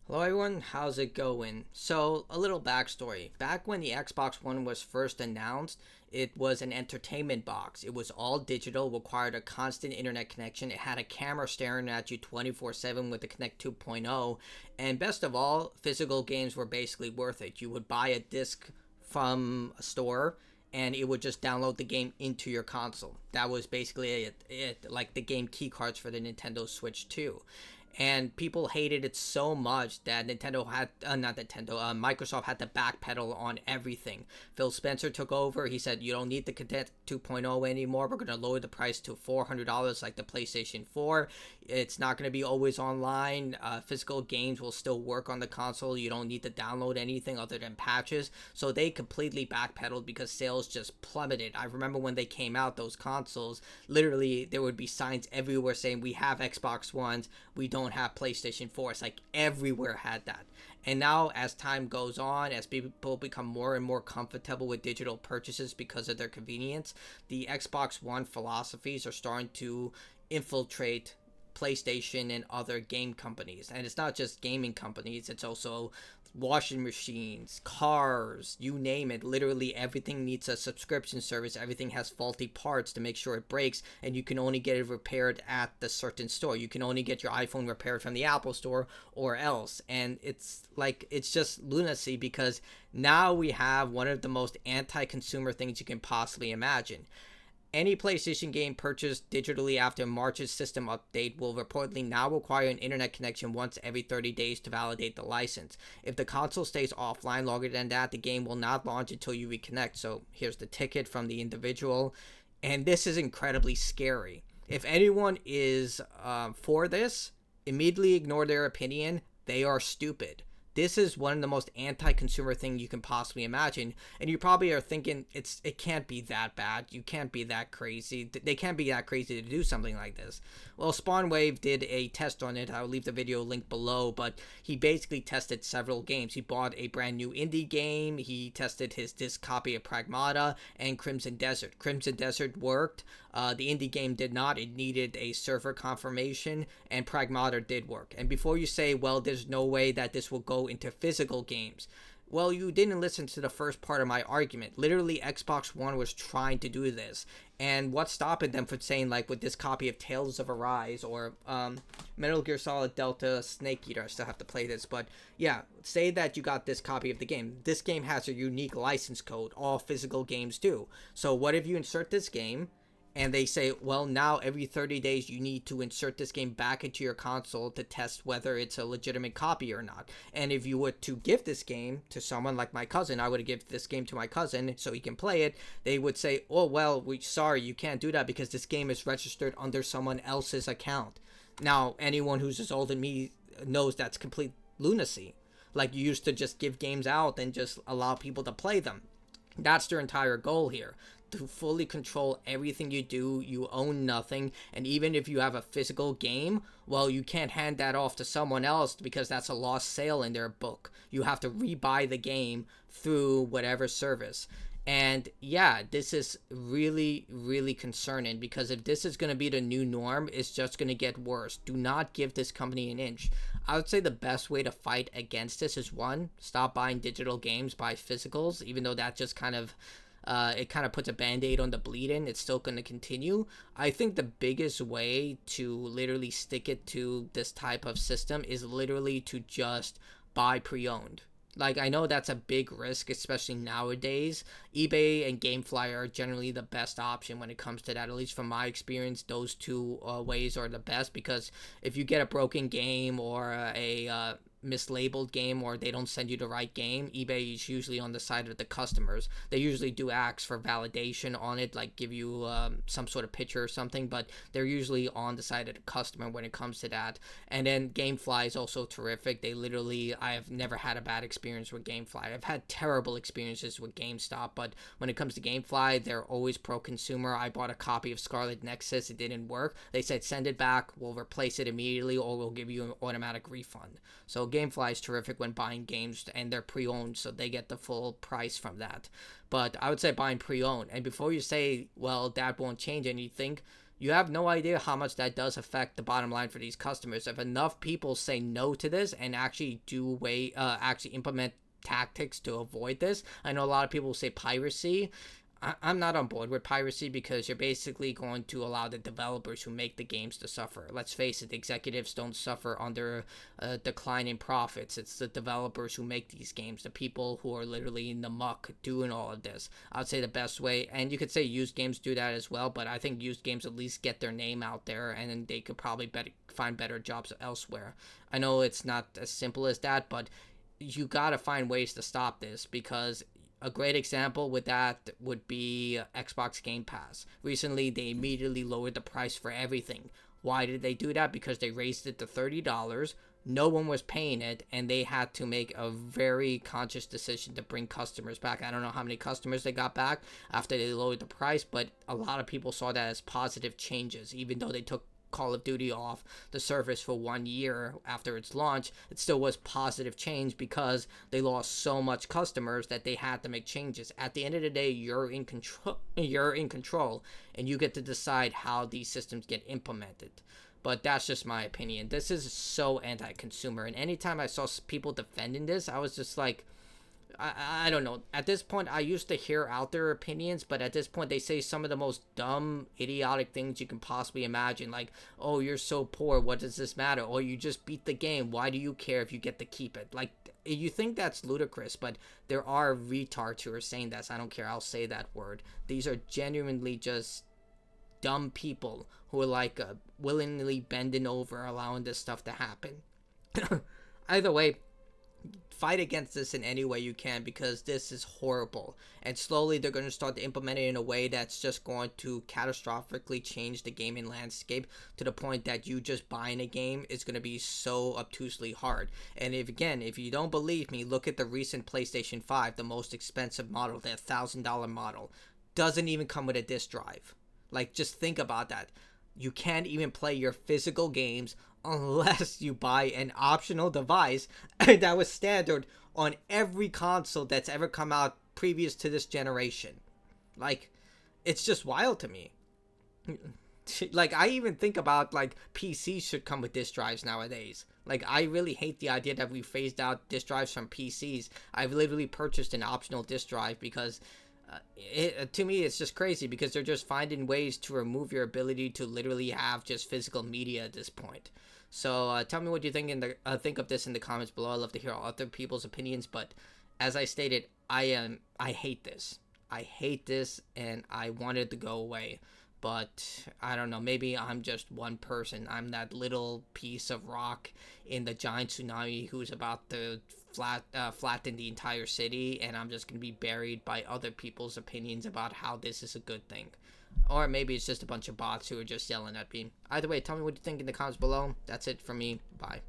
Hello everyone, how's it going? So, a little backstory. Back when the Xbox One was first announced, it was an entertainment box. It was all digital, required a constant internet connection. It had a camera staring at you 24/7 with the Kinect 2.0. And best of all, physical games were basically worth it. You would buy a disc from a store and it would just download the game into your console. That was basically it like the game key cards for the Nintendo Switch 2, and people hated it so much that Microsoft had to backpedal on everything. Phil Spencer took over. He said, you don't need the Cadet 2.0 anymore. We're going to lower the price to $400 like the PlayStation 4. It's not going to be always online. Physical games will still work on the console. You don't need to download anything other than patches. So they completely backpedaled because sales just plummeted. I remember when they came out, those consoles, literally there would be signs everywhere saying, we have Xbox Ones, we don't have PlayStation 4. It's like everywhere had that. And now, as time goes on, as people become more and more comfortable with digital purchases because of their convenience, the Xbox One philosophies are starting to infiltrate PlayStation and other game companies. And it's not just gaming companies, it's also washing machines, cars, you name it. Literally everything needs a subscription service. Everything has faulty parts to make sure it breaks, and you can only get it repaired at the certain store. You can only get your iPhone repaired from the Apple store or else. And it's just lunacy, because now we have one of the most anti-consumer things you can possibly imagine. Any PlayStation game purchased digitally after March's system update will reportedly now require an internet connection once every 30 days to validate the license. If the console stays offline longer than that, the game will not launch until you reconnect. So here's the ticket from the individual. And this is incredibly scary. If anyone is for this, immediately ignore their opinion. They are stupid. This is one of the most anti-consumer thing you can possibly imagine, and you probably are thinking it can't be that bad. You can't be that crazy. They can't be that crazy to do something like this. Well, Spawnwave did a test on it. I'll leave the video link below, but he basically tested several games. He bought a brand new indie game. He tested his disc copy of Pragmata and Crimson Desert. Crimson Desert worked. The indie game did not. It needed a server confirmation, and Pragmata did work. And before you say, well, there's no way that this will go into physical games, well, you didn't listen to the first part of my argument. Literally, Xbox One was trying to do this. And what's stopping them from saying, like, with this copy of Tales of Arise or Metal Gear Solid Delta Snake Eater, I still have to play this, but yeah, say that you got this copy of the game. This game has a unique license code. All physical games do. So what if you insert this game, and they say, well, now every 30 days you need to insert this game back into your console to test whether it's a legitimate copy or not. And if you were to give this game to someone like my cousin, I would give this game to my cousin so he can play it, they would say, oh, well, sorry, you can't do that because this game is registered under someone else's account. Now, anyone who's as old as me knows that's complete lunacy. Like, you used to just give games out and just allow people to play them. That's their entire goal here. To fully control everything you do. You own nothing, and even if you have a physical game, well, you can't hand that off to someone else because that's a lost sale in their book. You have to rebuy the game through whatever service. And yeah, this is really, really concerning, because if this is going to be the new norm, it's just going to get worse. Do not give this company an inch. I would say the best way to fight against this is, one, stop buying digital games, buy physicals, even though that just kind of it kind of puts a band-aid on the bleeding. It's still going to continue. I think the biggest way to literally stick it to this type of system is literally to just buy pre-owned. Like, I know that's a big risk, especially nowadays. eBay and GameFly are generally the best option when it comes to that. At least from my experience, those two ways are the best, because if you get a broken game or a mislabeled game, or they don't send you the right game, eBay is usually on the side of the customers. They usually do ask for validation on it, like give you some sort of picture or something, but they're usually on the side of the customer when it comes to that. And then GameFly is also terrific. I have never had a bad experience with GameFly. I've had terrible experiences with GameStop, but when it comes to GameFly, they're always pro-consumer. I bought a copy of Scarlet Nexus. It didn't work. They said, send it back, we'll replace it immediately, or we'll give you an automatic refund. So GameFly is terrific when buying games, and they're pre-owned, so they get the full price from that. But I would say buying pre-owned. And before you say, well, that won't change anything, You have no idea how much that does affect the bottom line for these customers. If enough people say no to this and actually actually implement tactics to avoid this. I know a lot of people say piracy. I'm not on board with piracy because you're basically going to allow the developers who make the games to suffer. Let's face it, the executives don't suffer under a decline in profits. It's the developers who make these games, the people who are literally in the muck doing all of this. I'd say the best way, and you could say used games do that as well, but I think used games at least get their name out there, and then they could probably find better jobs elsewhere. I know it's not as simple as that, but you gotta find ways to stop this, because a great example with that would be Xbox Game Pass. Recently, they immediately lowered the price for everything. Why did they do that? Because they raised it to $30. No one was paying it, and they had to make a very conscious decision to bring customers back. I don't know how many customers they got back after they lowered the price, but a lot of people saw that as positive changes. Even though they took Call of Duty off the service for 1 year after its launch, it still was positive change because they lost so much customers that they had to make changes. At the end of the day, you're in control, and you get to decide how these systems get implemented. But that's just my opinion. This is so anti-consumer, and anytime I saw people defending this, I was just like, I don't know. At this point, I used to hear out their opinions, but at this point, they say some of the most dumb, idiotic things you can possibly imagine. Like, oh, you're so poor, what does this matter? Or you just beat the game, why do you care if you get to keep it? Like, you think that's ludicrous, but there are retards who are saying this. I don't care, I'll say that word. These are genuinely just dumb people who are like willingly bending over, allowing this stuff to happen. Either way, fight against this in any way you can, because this is horrible, and slowly they're going to start to implement it in a way that's just going to catastrophically change the gaming landscape to the point that you just buying a game is going to be so obtusely hard. And if you don't believe me, look at the recent PlayStation 5, the most expensive model, the $1,000 model, doesn't even come with a disc drive. Like, just think about that. You can't even play your physical games unless you buy an optional device that was standard on every console that's ever come out previous to this generation. Like, it's just wild to me. Like, I even think about, like, PCs should come with disk drives nowadays. Like, I really hate the idea that we phased out disk drives from PCs. I've literally purchased an optional disk drive because to me it's just crazy, because they're just finding ways to remove your ability to literally have just physical media at this point. So tell me what you think think of this in the comments below. I love to hear other people's opinions, but as I stated, I hate this. I hate this, and I want it to go away. But I don't know, maybe I'm just one person. I'm that little piece of rock in the giant tsunami who's about to flatten the entire city, and I'm just going to be buried by other people's opinions about how this is a good thing. Or maybe it's just a bunch of bots who are just yelling at me. Either way, tell me what you think in the comments below. That's it from me. Bye.